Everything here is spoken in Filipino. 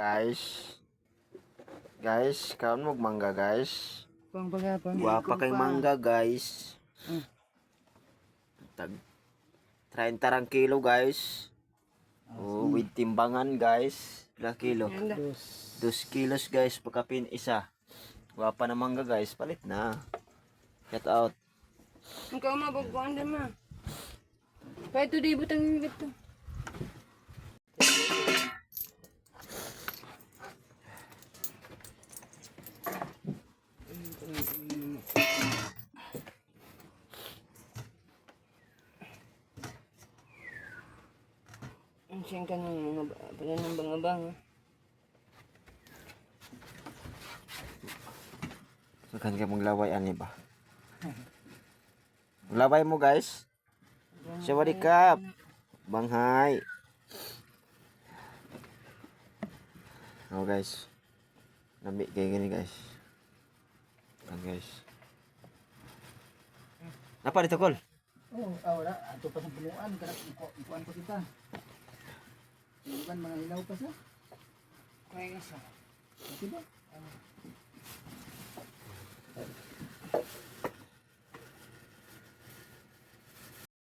Guys. Guys, kaon mo mangga guys. Pang bagapang. Guwapa kay mangga guys. Tag 30 rang kilo guys. Oh, with timbangan guys. Ilang kilo? 2 kilos guys, pagkapin isa. Guwapa na mangga guys, palit na. Shout out. Ikaw mabagkuhan din ma. Kaya ito di butang ito. Ang siyang ka ng mga pala ng bangabang. Saan ka maglaway ani ba? Maglaway mo guys. Sawadikap. Banghay. Oh guys. Nami kayak gini guys. Kan guys. Apa dito kol? Oh, wala. Ato pa sa puluan. Ikuan pa kita. Iban mga ilaw pa siya. Kaya isa. Diba?